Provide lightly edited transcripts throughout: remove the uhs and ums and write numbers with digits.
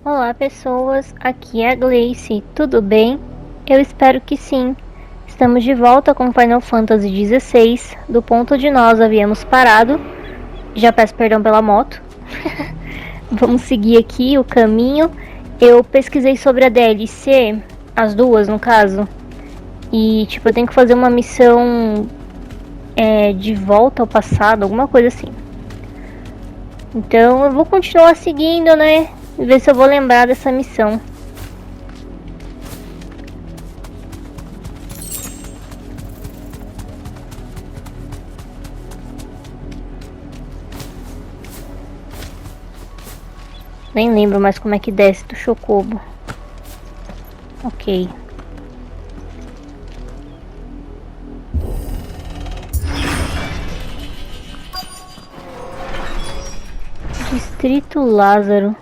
Olá pessoas, aqui é a Gleice, tudo bem? Eu espero que sim. Estamos de volta com Final Fantasy XVI, do ponto onde nós havíamos parado. Já peço perdão pela moto. Vamos seguir aqui o caminho. Eu pesquisei sobre a DLC, as duas no caso. E eu tenho que fazer uma missão de volta ao passado, alguma coisa assim. Então eu vou continuar seguindo, né? E ver se eu vou lembrar dessa missão. Nem lembro mais como é que desce do Chocobo. Ok. Distrito Lázaro.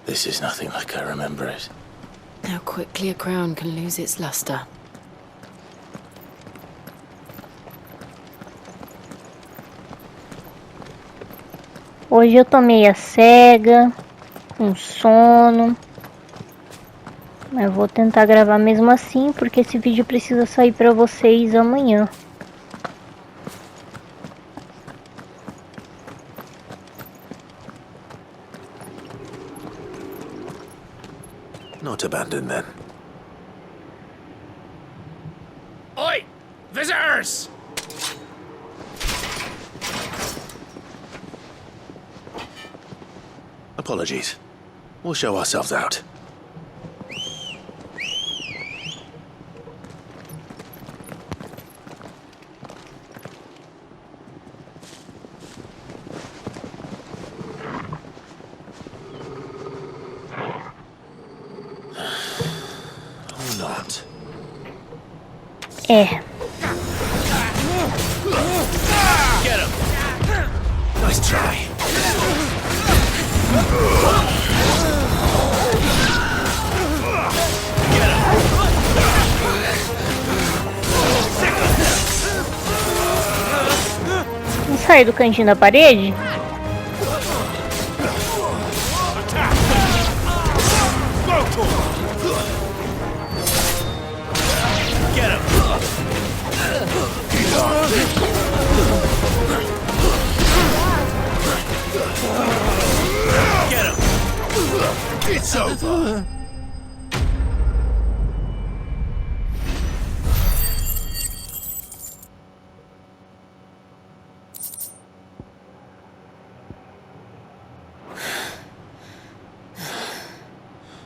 This is nothing like I remember it. How quickly a crown can lose its luster. Hoje eu tô meio cega, com sono. Mas vou tentar gravar mesmo assim, porque esse vídeo precisa sair pra vocês amanhã. Not abandoned then. Oi! Visitors! Apologies. We'll show ourselves out. Or not. É. Get him! Nice try. Vamos sair do cantinho da parede? Get him! Get him! It's over.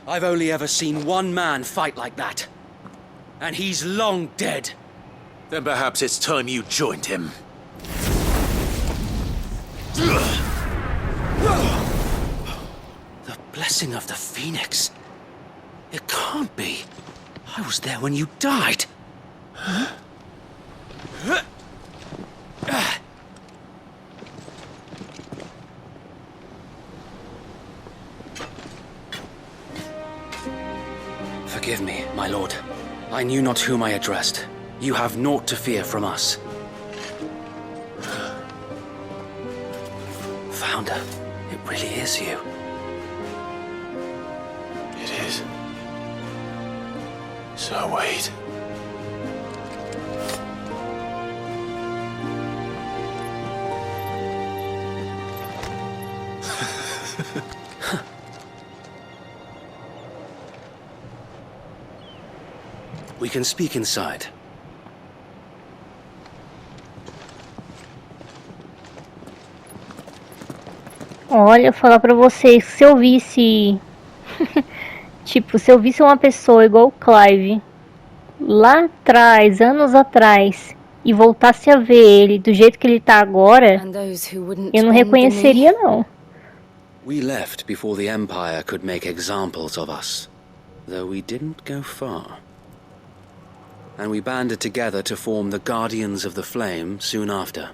I've only ever seen one man fight like that. And he's long dead. Then perhaps it's time you joined him. The blessing of the Phoenix. It can't be. I was there when you died. Forgive me, my lord. I knew not whom I addressed. You have naught to fear from us. Founder, it really is you. It is. So wait. We can speak inside. Olha, falar pra vocês, se eu visse... se eu visse uma pessoa igual o Clive, lá atrás, anos atrás, e voltasse a ver ele do jeito que ele tá agora, eu não reconheceria não. We left before the Empire could make examples of us, though we didn't go far. And we banded together to form the Guardians of the Flame soon after.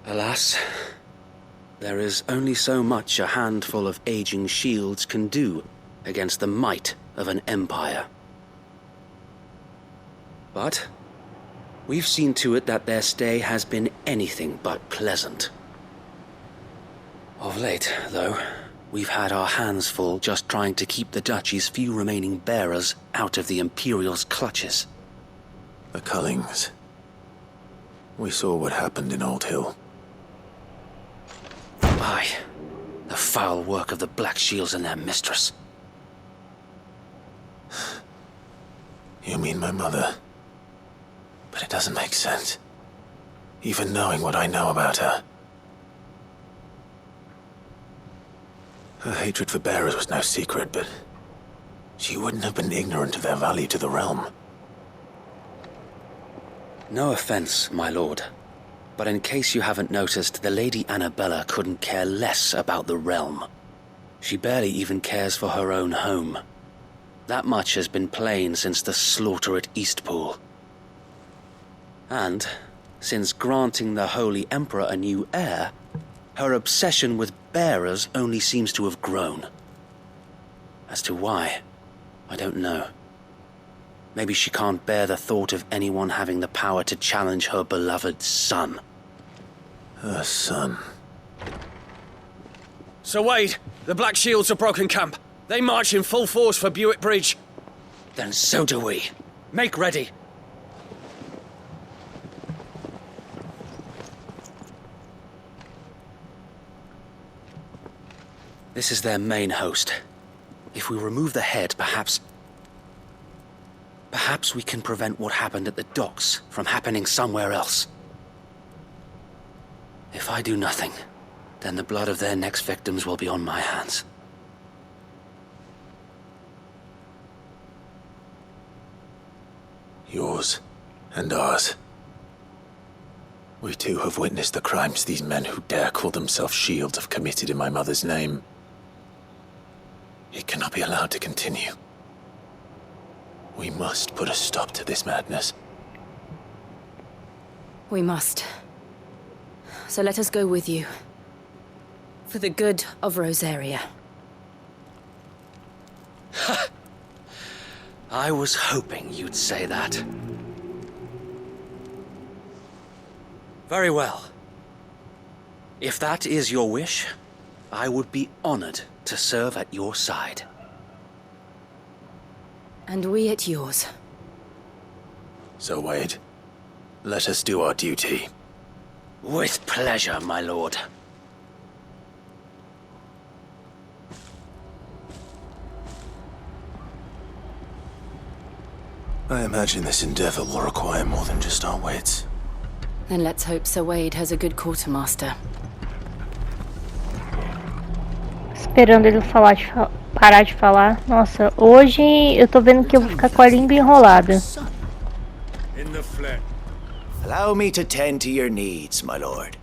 Alas, there is only so much a handful of aging shields can do against the might of an empire. But We've seen to it that their stay has been anything but pleasant. Of late, though, we've had our hands full just trying to keep the Duchy's few remaining bearers out of the Imperial's clutches. The Cullings. We saw what happened in Old Hill. Aye. The foul work of the Black Shields and their mistress. You mean my mother? But it doesn't make sense. Even knowing what I know about her. Her hatred for bearers was no secret, but she wouldn't have been ignorant of their value to the realm. No offense, my lord. But in case you haven't noticed, the Lady Annabella couldn't care less about the realm. She barely even cares for her own home. That much has been plain since the slaughter at Eastpool. And, since granting the Holy Emperor a new heir, her obsession with bearers only seems to have grown. As to why, I don't know. Maybe she can't bear the thought of anyone having the power to challenge her beloved son. Her son. Sir Wade, the Black Shields have broken camp. They march in full force for Buick Bridge. Then so do we. Make ready. This is their main host. If we remove the head, perhaps we can prevent what happened at the docks from happening somewhere else. If I do nothing, then the blood of their next victims will be on my hands. Yours and ours. We too have witnessed the crimes these men who dare call themselves shields have committed in my mother's name. It cannot be allowed to continue. We must put a stop to this madness. We must. So let us go with you. For the good of Rosaria. I was hoping you'd say that. Very well. If that is your wish, I would be honored to serve at your side. And we at yours. So, Wade, let us do our duty. With pleasure, my lord. I imagine this endeavor will require more than just our wits. Then let's hope Sir Wade has a good quartermaster. Esperando ele parar de falar. Nossa, hoje eu tô vendo que eu vou ficar com a língua enrolada. In the flesh. Allow me to tend to your needs, my lord.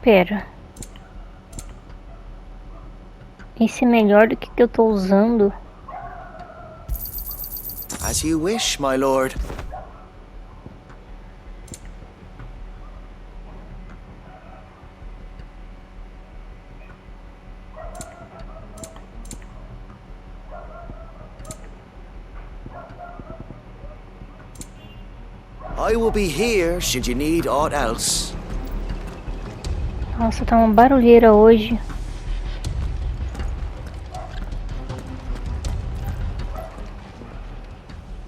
Pera. Esse é melhor do que eu tô usando? As you wish, my lord. I will be here should you need aught else. Nossa, tá uma barulheira hoje.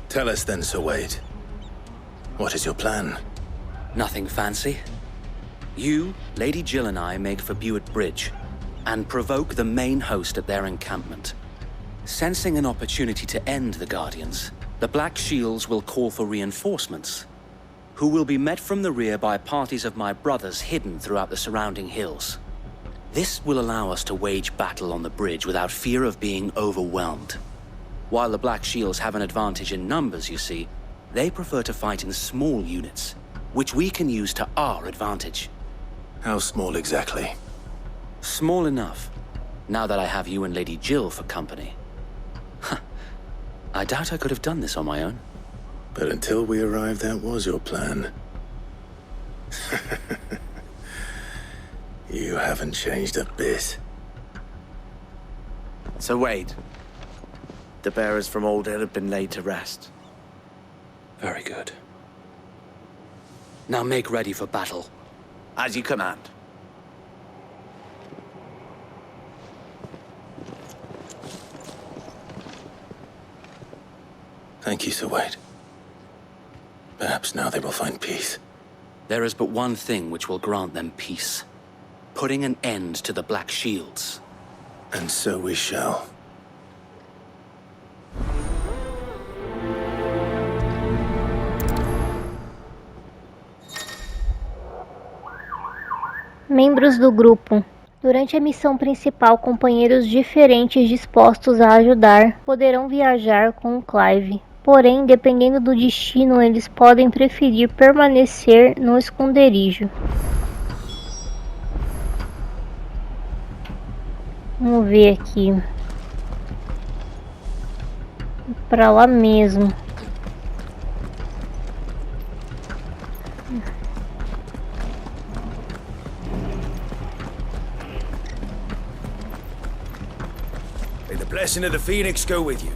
Tell us then, Sir Wade. What is your plan? Nothing fancy. You, Lady Jill and I make for Buick Bridge, and provoke the main host at their encampment. Sensing an opportunity to end the Guardians, the Black Shields will call for reinforcements, who will be met from the rear by parties of my brothers hidden throughout the surrounding hills. This will allow us to wage battle on the bridge without fear of being overwhelmed. While the Black Shields have an advantage in numbers, you see, they prefer to fight in small units, which we can use to our advantage. How small exactly? Small enough, now that I have you and Lady Jill for company. I doubt I could have done this on my own. But until we arrived, that was your plan. You haven't changed a bit. So wait. The bearers from Old Hill have been laid to rest. Very good. Now make ready for battle. As you command. Thank you, Sir Wade. Perhaps now they will find peace. There is but one thing which will grant them peace. Putting an end to the Black Shields. And so we shall. Membros do grupo. Durante a missão principal, companheiros diferentes dispostos a ajudar poderão viajar com o Clive. Porém, dependendo do destino, eles podem preferir permanecer no esconderijo. Vamos ver aqui. Pra lá mesmo. May the blessing of the Phoenix go with you.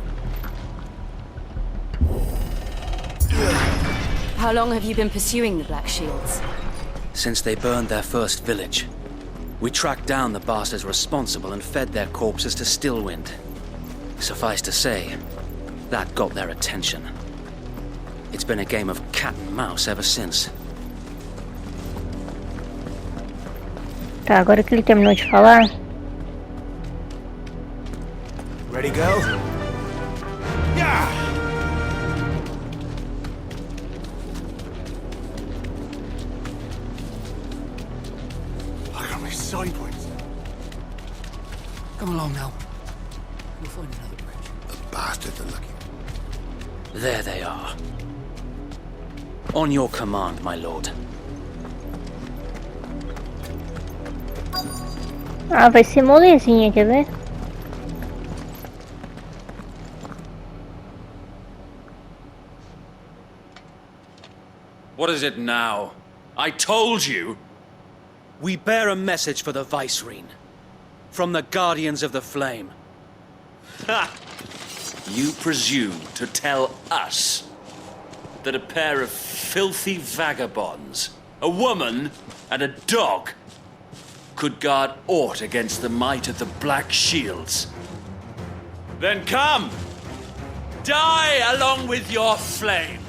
How long have you been pursuing the Black Shields? Since they burned their first village. We tracked down the bastards responsible and fed their corpses to Stillwind. Suffice to say, that got their attention. It's been a game of cat and mouse ever since. Tá, agora que ele terminou de falar. Ready, go? Yeah! I got me sideways. Come along now. We'll find another bridge. The bastards are looking. There they are. On your command, my lord. Ah, vai ser molezinha, quer ver? What is it now? I told you! We bear a message for the Vicereine. From the Guardians of the Flame. Ha! You presume to tell us that a pair of filthy vagabonds, a woman and a dog, could guard aught against the might of the Black Shields? Then come! Die along with your flame!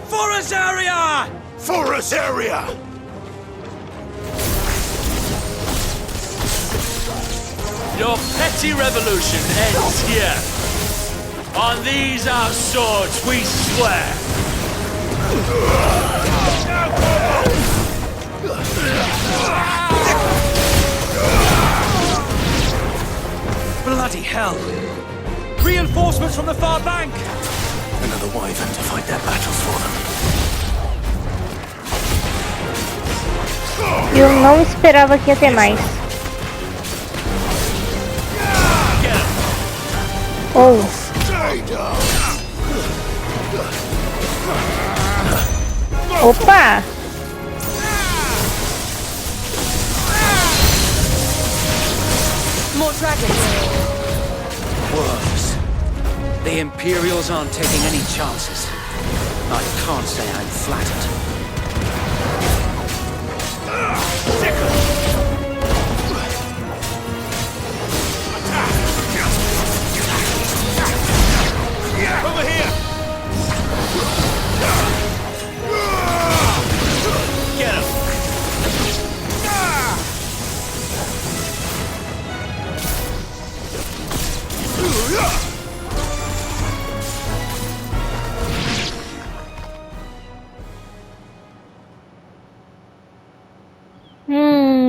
For us area! For us area! Your petty revolution ends here. On these our swords we swear. Bloody hell! Reinforcements from the far bank! Another wyvern to fight their battles for them. Eu não esperava que ia ter mais. Oh. Opa! More dragons! Worse. The Imperials aren't taking any chances. I can't say I'm flattered. Over here! Get him!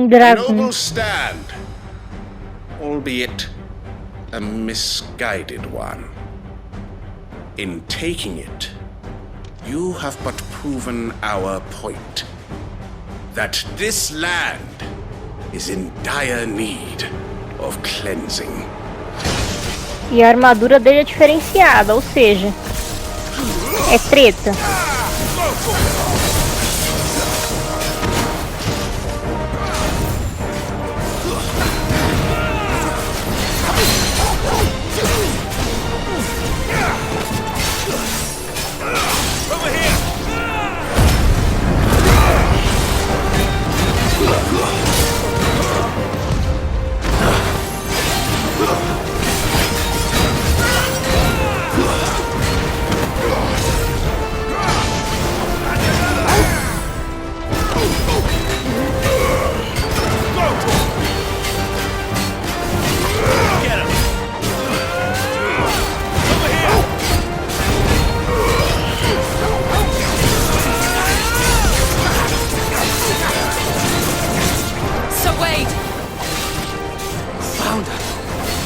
A Dragon. noble stand, albeit a misguided one. In taking it, you have but proven our point. That this land is in dire need of cleansing. E a armadura dele é diferenciada, ou seja, é preta.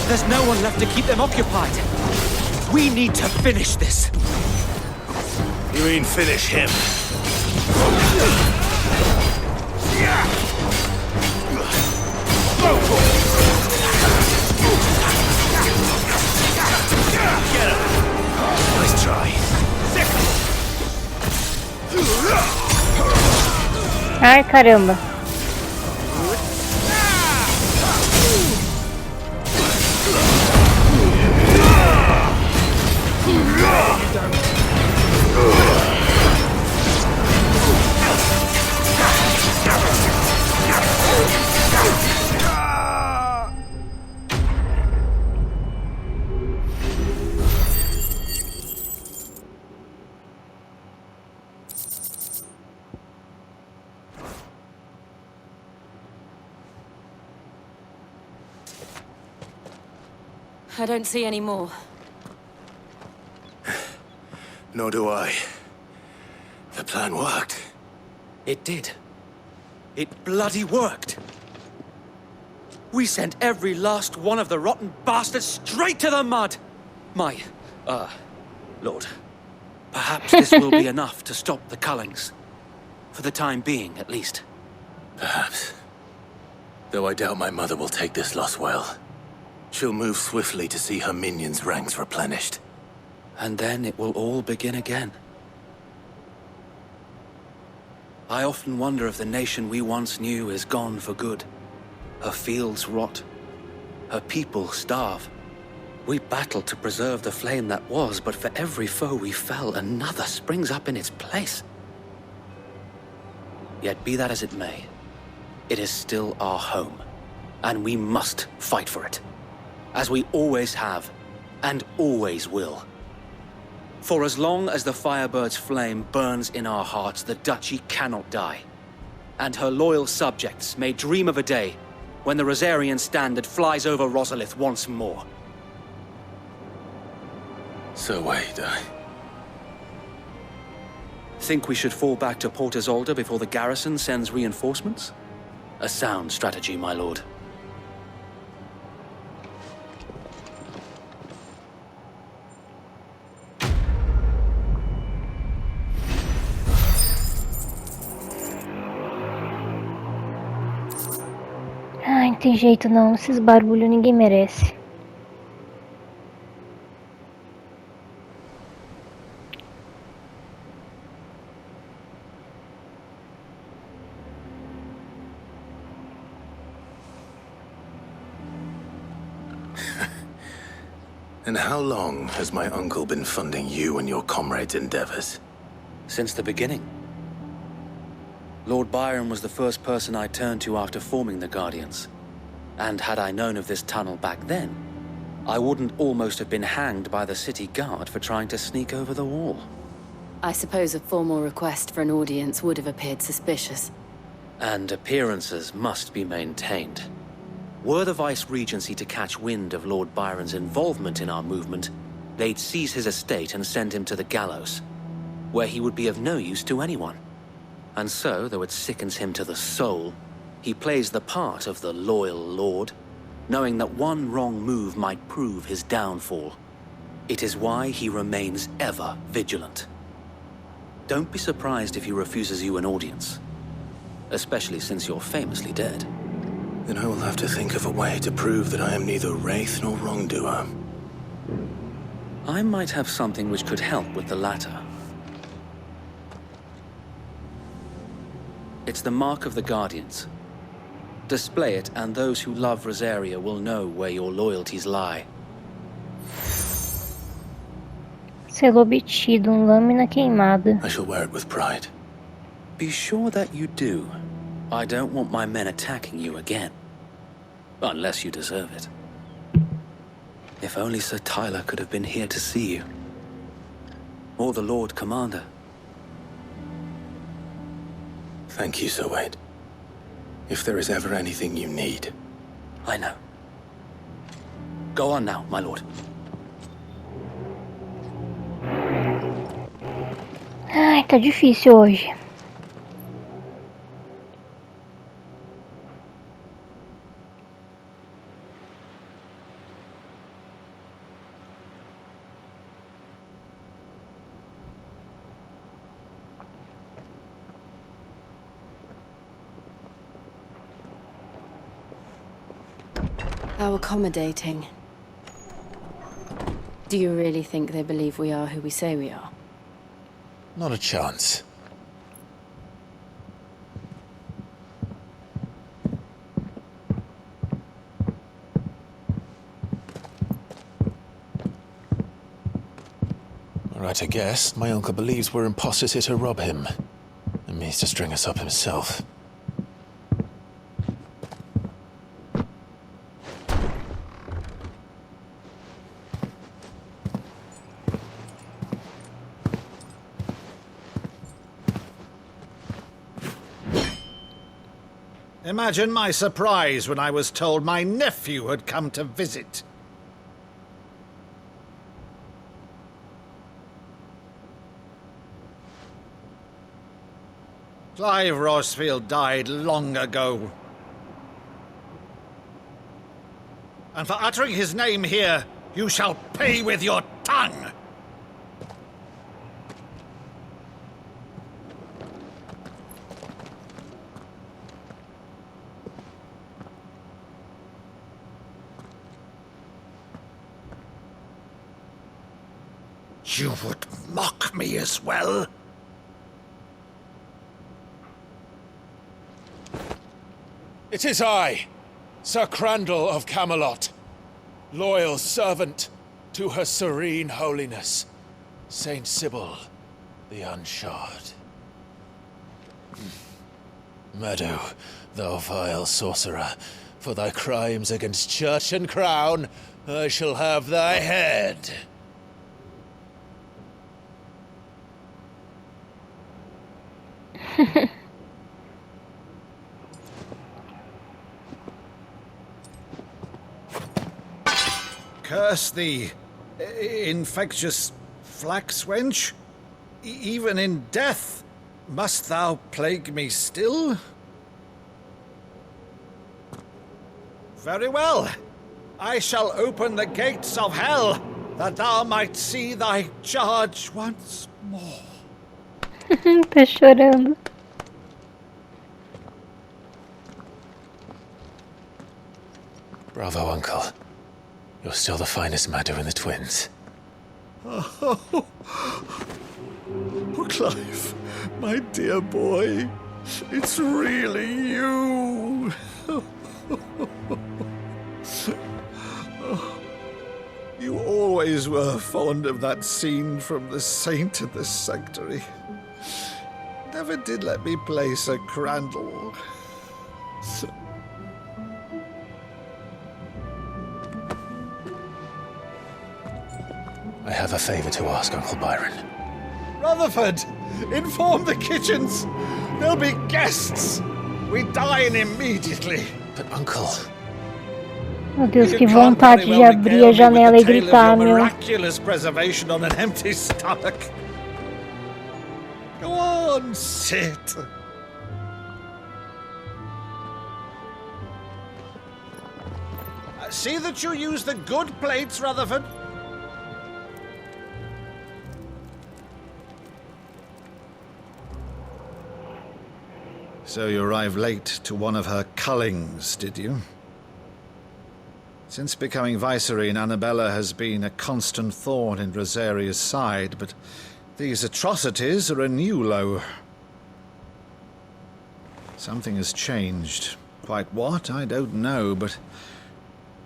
There's no one left to keep them occupied. We need to finish this. You mean finish him? Get him! Nice try. Ai, caramba. I don't see any more. Nor do I. The plan worked. It did. It bloody worked. We sent every last one of the rotten bastards straight to the mud! My, Lord, perhaps this will be enough to stop the Cullings. For the time being, at least. Perhaps. Though I doubt my mother will take this loss well. She'll move swiftly to see her minions' ranks replenished. And then it will all begin again. I often wonder if the nation we once knew is gone for good. Her fields rot. Her people starve. We battled to preserve the flame that was, but for every foe we fell, another springs up in its place. Yet be that as it may, it is still our home, and we must fight for it. As we always have, and always will. For as long as the Firebird's flame burns in our hearts, the Duchy cannot die. And her loyal subjects may dream of a day when the Rosarian standard flies over Rosalith once more. So wait, Think we should fall back to Port Isolde before the garrison sends reinforcements? A sound strategy, my lord. Ai, não tem jeito não. Esses barulhos ninguém merece. And how long has my uncle been funding you and your comrades' endeavors? Since the beginning. Lord Byron was the first person I turned to after forming the Guardians. And had I known of this tunnel back then, I wouldn't almost have been hanged by the city guard for trying to sneak over the wall. I suppose a formal request for an audience would have appeared suspicious. And appearances must be maintained. Were the Vice-Regency to catch wind of Lord Byron's involvement in our movement, they'd seize his estate and send him to the gallows, where he would be of no use to anyone. And so, though it sickens him to the soul, he plays the part of the loyal lord, knowing that one wrong move might prove his downfall. It is why he remains ever vigilant. Don't be surprised if he refuses you an audience, especially since you're famously dead. Then I will have to think of a way to prove that I am neither wraith nor wrongdoer. I might have something which could help with the latter. It's the mark of the Guardians. Display it, and those who love Rosaria will know where your loyalties lie. Selo obtido, lâmina queimada. I shall wear it with pride. Be sure that you do. I don't want my men attacking you again. Unless you deserve it. If only Sir Tyler could have been here to see you. Or the Lord Commander. Thank you, Sir Wade. If there is ever anything you need. I know. Go on now, my lord. Ai, tá difícil hoje. How accommodating. Do you really think they believe we are who we say we are? Not a chance. Right, I guess. My uncle believes we're imposters here to rob him. And means to string us up himself. Imagine my surprise when I was told my nephew had come to visit. Clive Rosfield died long ago. And for uttering his name here, you shall pay with your tongue! You would mock me as well? It is I, Sir Crandall of Camelot, loyal servant to Her Serene Holiness, Saint Sybil the Unshod. Meadow, thou vile sorcerer, for thy crimes against church and crown, I shall have thy head. Curse thee, infectious flax wench. Even in death, must thou plague me still? Very well. I shall open the gates of hell, that thou might see thy charge once more. Tá chorando. Bravo, Uncle. You're still the finest Meadow in the twins. Oh, Clive, my dear boy, it's really you. You always were fond of that scene from The Saint and the Sanctuary. Never did let me play Sir Crandall. I have a favor to ask, Uncle Byron. Rutherford, inform the kitchens. There'll be guests. We dine immediately. But, Uncle... Meu Deus, que vontade de abrir a janela e gritar, meu. Miraculous preservation on an empty stomach. Go on, sit. See that you use the good plates, Rutherford. So you arrived late to one of her cullings, did you? Since becoming Vicereine, Annabella has been a constant thorn in Rosaria's side, but these atrocities are a new low. Something has changed. Quite what, I don't know, but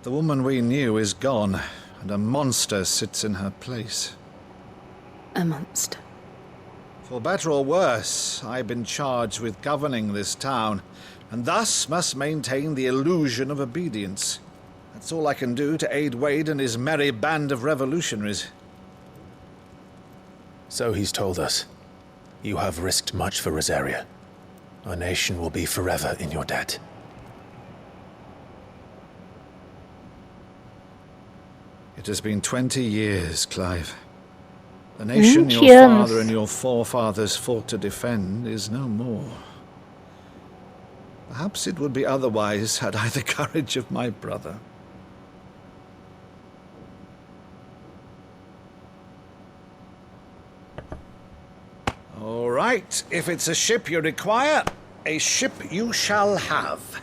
the woman we knew is gone, and a monster sits in her place. A monster. For better or worse, I've been charged with governing this town, and thus must maintain the illusion of obedience. That's all I can do to aid Wade and his merry band of revolutionaries. So he's told us. You have risked much for Rosaria. Our nation will be forever in your debt. It has been 20 years, Clive. The nation your father and your forefathers fought to defend is no more. Perhaps it would be otherwise had I the courage of my brother. All right, if it's a ship you require, a ship you shall have.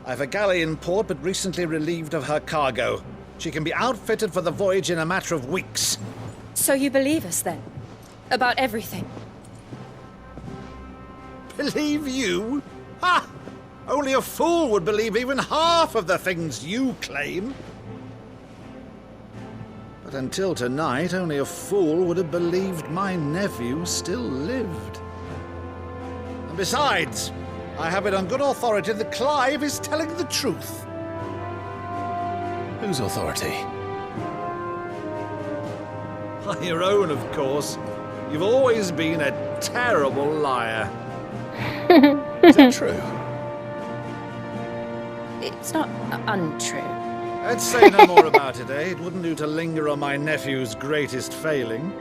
I've a galley in port, but recently relieved of her cargo. She can be outfitted for the voyage in a matter of weeks. So you believe us, then? About everything? Believe you? Ha! Only a fool would believe even half of the things you claim. But until tonight, only a fool would have believed my nephew still lived. And besides, I have it on good authority that Clive is telling the truth. Whose authority? By your own, of course. You've always been a terrible liar. Is that true? It's not untrue. Let's say no more about it, eh? It wouldn't do to linger on my nephew's greatest failing.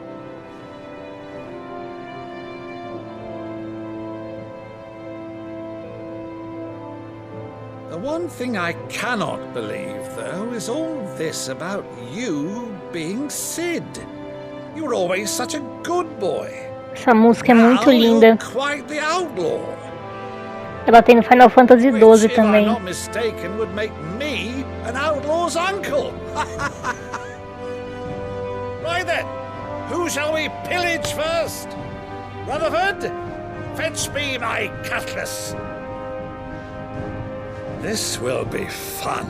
The one thing I cannot believe, though, is all this about you being Sid. You were always such a good boy. Essa música é muito Now linda. you're quite the outlaw. Ela tem no Final Fantasy Which, XII if I'm também. not mistaken, would make me an outlaw's uncle. Right then, who shall we pillage first? Rutherford, fetch me my cutlass. This will be fun.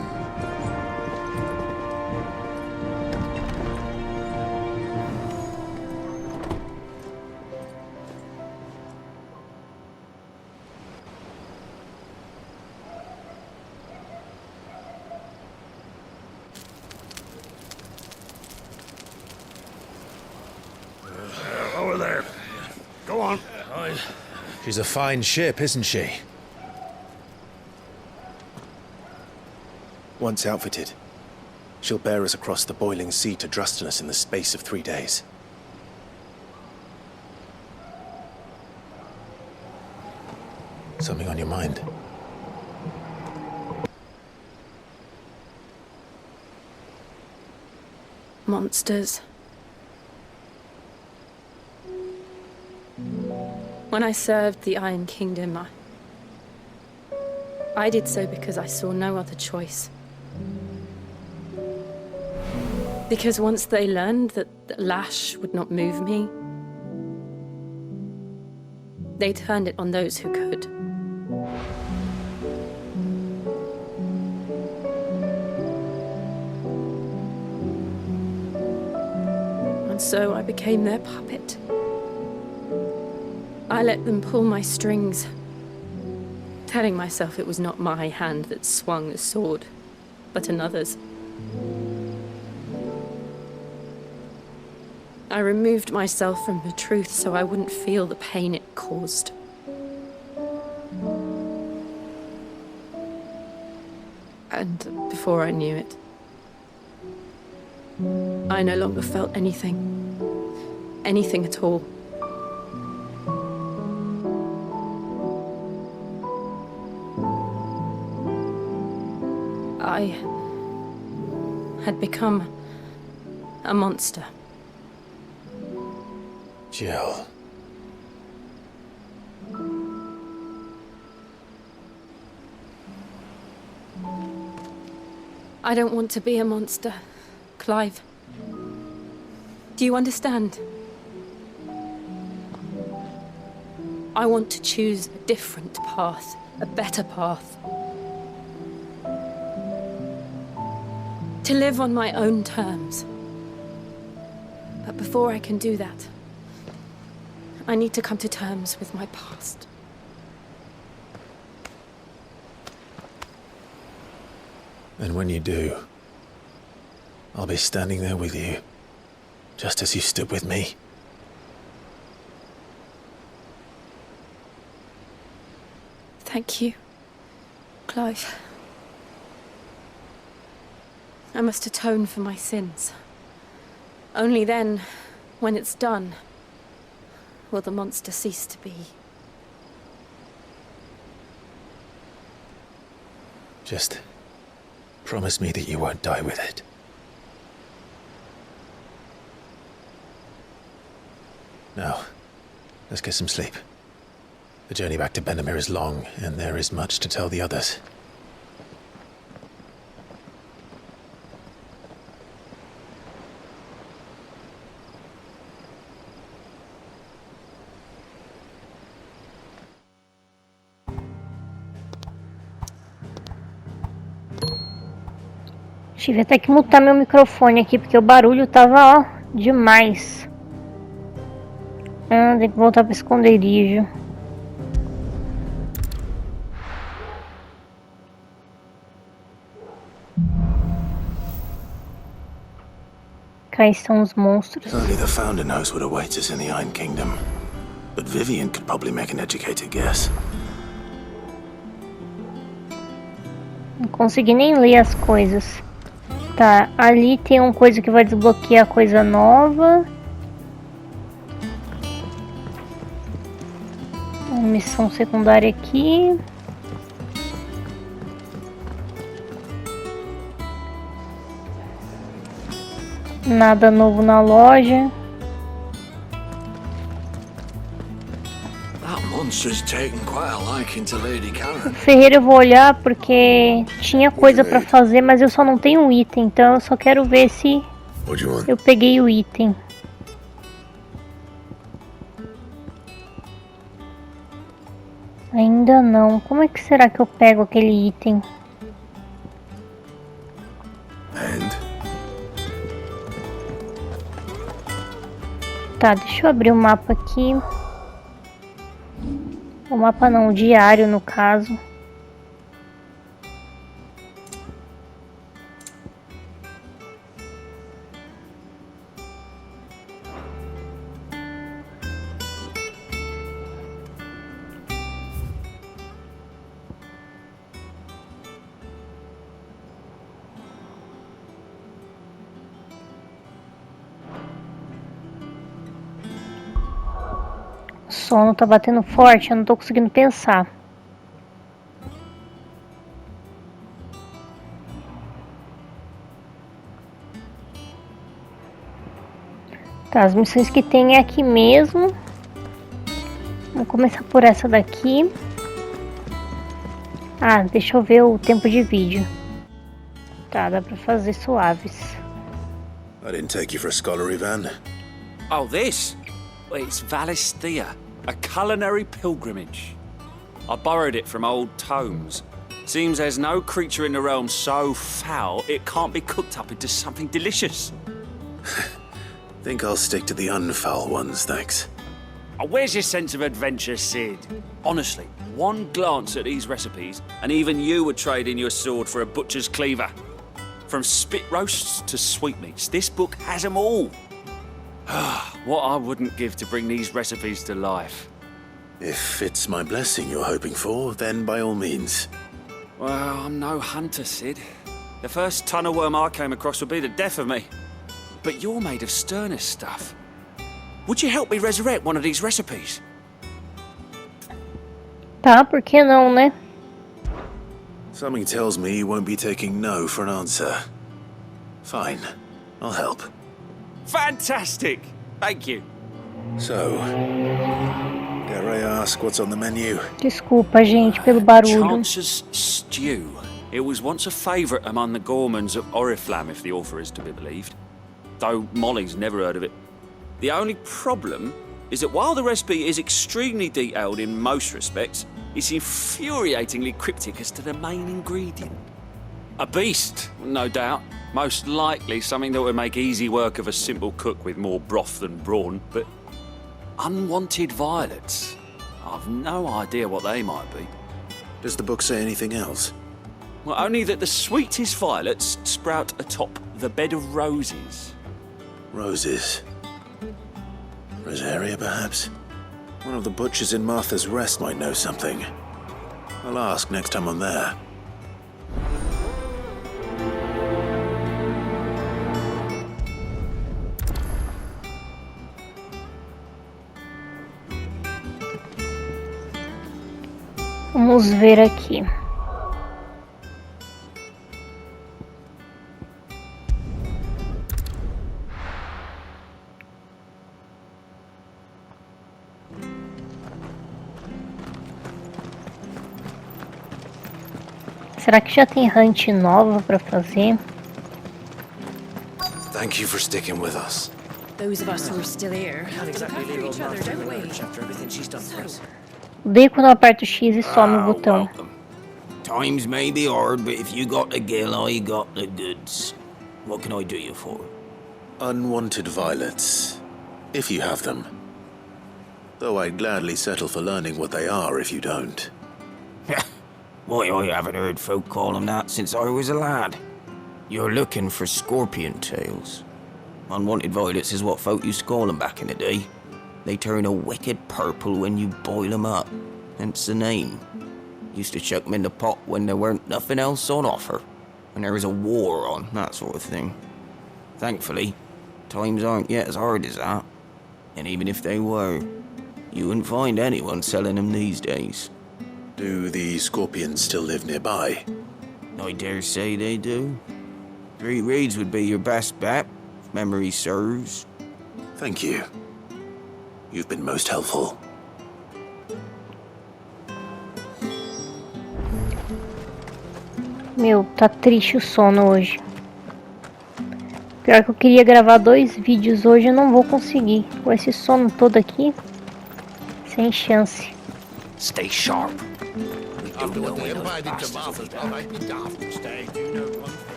Over there. Go on. She's a fine ship, isn't she? Once outfitted, she'll bear us across the boiling sea to Drustinus in the space of 3 days. Something on your mind? Monsters. When I served the Iron Kingdom, I did so because I saw no other choice. Because once they learned that the lash would not move me, they turned it on those who could. And so I became their puppet. I let them pull my strings, telling myself it was not my hand that swung the sword, but another's. I removed myself from the truth so I wouldn't feel the pain it caused. And before I knew it, I no longer felt anything. Anything at all. I had become a monster. Jill. I don't want to be a monster, Clive. Do you understand? I want to choose a different path, a better path. To live on my own terms. But before I can do that, I need to come to terms with my past. And when you do, I'll be standing there with you, just as you stood with me. Thank you, Clive. I must atone for my sins. Only then, when it's done, will the monster cease to be. Just promise me that you won't die with it. Now, let's get some sleep. The journey back to Benamir is long, and there is much to tell the others. Tive até que mutar meu microfone aqui, porque o barulho tava, ó, demais. Tem que voltar pro esconderijo. Cá estão os monstros. Only the Founder knows what awaits us in the Iron Kingdom. But Vivian could probably make an educated guess. Não consegui nem ler as coisas. Tá, ali tem uma coisa que vai desbloquear coisa nova. Uma missão secundária aqui. Nada novo na loja. O ferreiro eu vou olhar porque tinha coisa pra fazer, mas eu só não tenho um item, então eu só quero ver se eu peguei o item. Ainda não. Como é que será que eu pego aquele item? Tá, deixa eu abrir o mapa aqui. O mapa não, o diário no caso. O sono tá batendo forte, eu não tô conseguindo pensar. Tá, as missões que tem é aqui mesmo. Vamos começar por essa daqui. Ah, deixa eu ver o tempo de vídeo. Tá, dá pra fazer suaves. I didn't take you for a scholar, Ivan. Oh, this? Well, it's Valisthea, a culinary pilgrimage. I borrowed it from old tomes. Seems there's no creature in the realm so foul it can't be cooked up into something delicious. Think I'll stick to the unfoul ones, thanks. Oh, where's your sense of adventure, Sid? Honestly, one glance at these recipes, and even you would trade in your sword for a butcher's cleaver. From spit roasts to sweetmeats, this book has them all. What I wouldn't give to bring these recipes to life. If it's my blessing you're hoping for, then by all means. Well, I'm no hunter, Sid. The first tunnel worm I came across would be the death of me. But you're made of sterner stuff. Would you help me resurrect one of these recipes? Tá, por que não, né? Something tells me you won't be taking no for an answer. Fine, I'll help. Fantastic! Thank you. So, dare I ask what's on the menu? Desculpa, gente, pelo barulho. Chance's Stew. It was once a favourite among the gourmands of Oriflamme, if the author is to be believed. Though Molly's never heard of it. The only problem is that while the recipe is extremely detailed in most respects, it's infuriatingly cryptic as to the main ingredient. A beast, no doubt. Most likely something that would make easy work of a simple cook with more broth than brawn, but unwanted violets. I've no idea what they might be. Does the book say anything else? Well, only that the sweetest violets sprout atop the bed of roses. Roses. Rosaria, perhaps? One of the butchers in Martha's Rest might know something. I'll ask next time I'm there. Vamos ver aqui. Será que já tem hunt nova pra fazer? Thank you for sticking with us. Those of us who are still here have to look exactly after leave each old other, Martha don't we? after everything she's done for us. Odeio quando eu aperto o X e some o botão. Welcome. Times may be hard, but if you got the gill, I got the goods. What can I do you for? Unwanted violets, if you have them. Though I'd gladly settle for learning what they are if you don't. Why, I haven't heard folk call them that since I was a lad. You're looking for scorpion tails. Unwanted violets is what folk used to call them back in the day. They turn a wicked purple when you boil them up, hence the name. Used to chuck them in the pot when there weren't nothing else on offer, when there was a war on, that sort of thing. Thankfully, times aren't yet as hard as that. And even if they were, you wouldn't find anyone selling them these days. Do the scorpions still live nearby? I dare say they do. 3 reeds would be your best bet, if memory serves. Thank you. You've been most helpful. Meu, tá triste o sono hoje. Pior que eu queria gravar 2 vídeos hoje, eu não vou conseguir. Com esse sono todo aqui, sem chance. Stay sharp.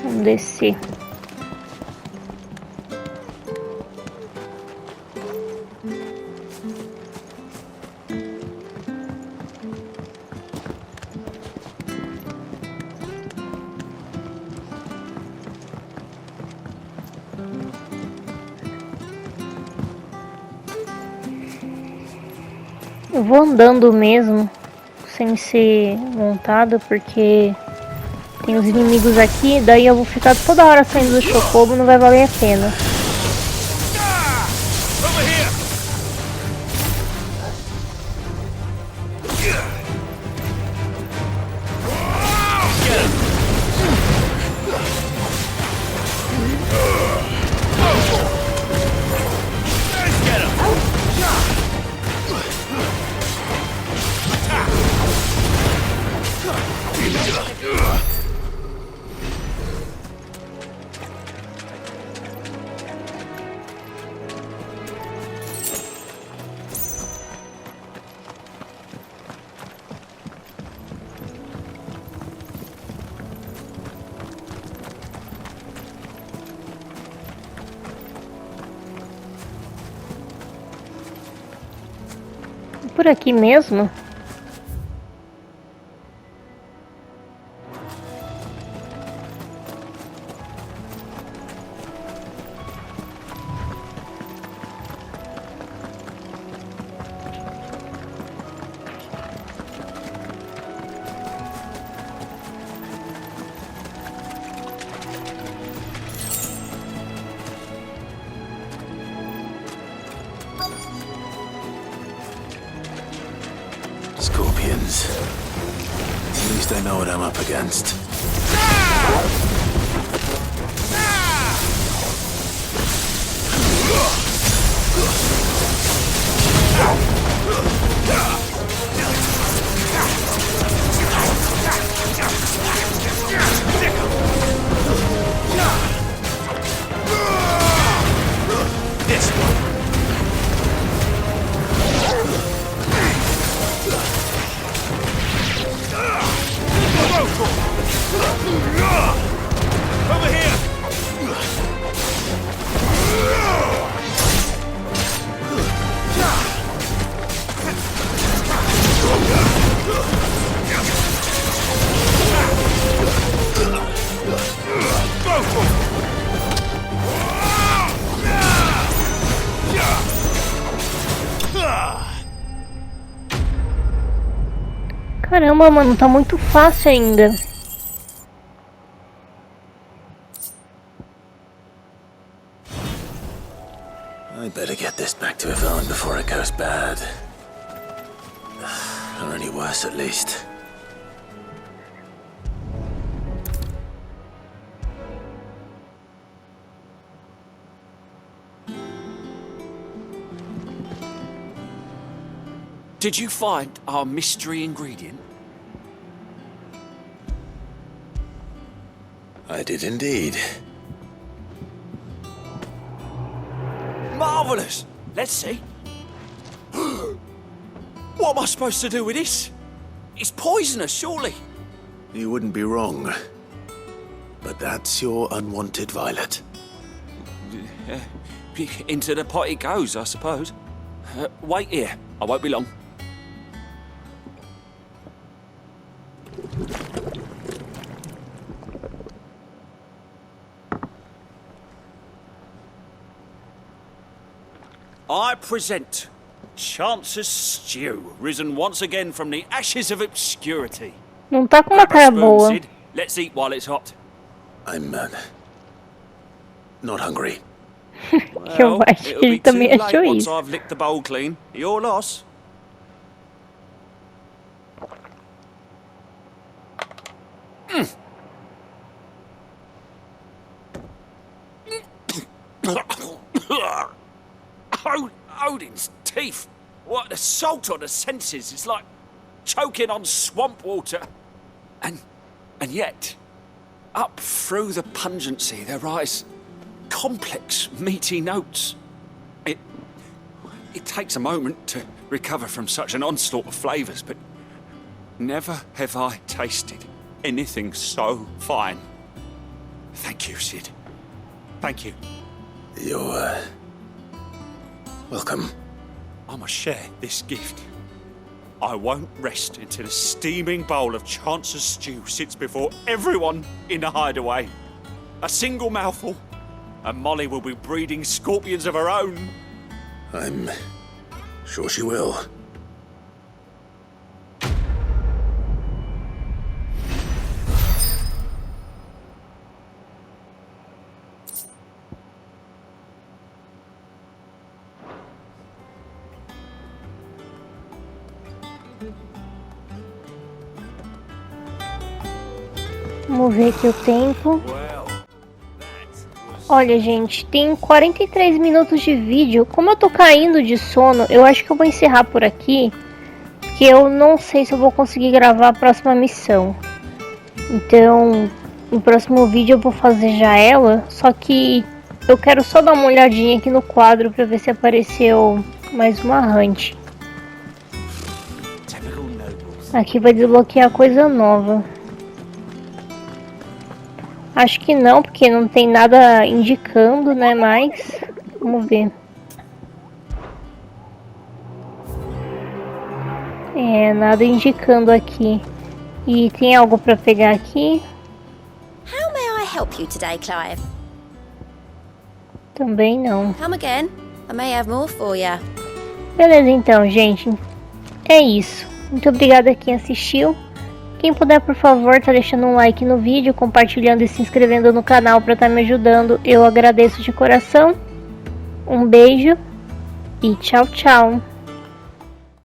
Vamos descer. Eu vou andando mesmo, sem ser montado, porque tem os inimigos aqui, daí eu vou ficar toda hora saindo do chocobo, não vai valer a pena. Por aqui mesmo? Scorpions. At least I know what I'm up against. This one. Over here! Caramba, mano, tá muito fácil ainda. I better get this back to Yvonne before it goes bad. Or any worse, at least. Did you find our mystery ingredient? I did indeed. Marvellous! Let's see. What am I supposed to do with this? It's poisonous, surely. You wouldn't be wrong. But that's your unwanted violet. Into the pot it goes, I suppose. Wait here. I won't be long. I present Chance's Stew, risen once again from the ashes of obscurity. Não tá com uma cara boa. Sid. Let's eat while it's hot. I'm not hungry. Eu acho que ele também achou once isso. I've licked the bowl clean. Your loss. Odin's teeth. What the salt on the senses is like choking on swamp water. And yet, up through the pungency there rise complex, meaty notes. It takes a moment to recover from such an onslaught of flavours, but never have I tasted anything so fine. Thank you, Sid. Thank you. You're welcome. I must share this gift. I won't rest until a steaming bowl of Chance's stew sits before everyone in the hideaway. A single mouthful, and Molly will be breeding scorpions of her own. I'm sure she will. Vamos ver aqui o tempo. Olha, gente, tem 43 minutos de vídeo. Como eu tô caindo de sono, eu acho que eu vou encerrar por aqui, porque eu não sei se eu vou conseguir gravar a próxima missão. Então, no próximo vídeo eu vou fazer já ela, só que eu quero só dar uma olhadinha aqui no quadro para ver se apareceu mais uma hunt. Aqui vai desbloquear coisa nova. Acho que não, porque não tem nada indicando, né? Mas vamos ver. Nada indicando aqui. E tem algo para pegar aqui? How may I help you today, Clive? Também não. Come again. I may have more for you. Beleza, então, gente. É isso. Muito obrigada a quem assistiu. Quem puder, por favor, tá deixando um like no vídeo, compartilhando e se inscrevendo no canal para estar me ajudando. Eu agradeço de coração. Um beijo e tchau, tchau.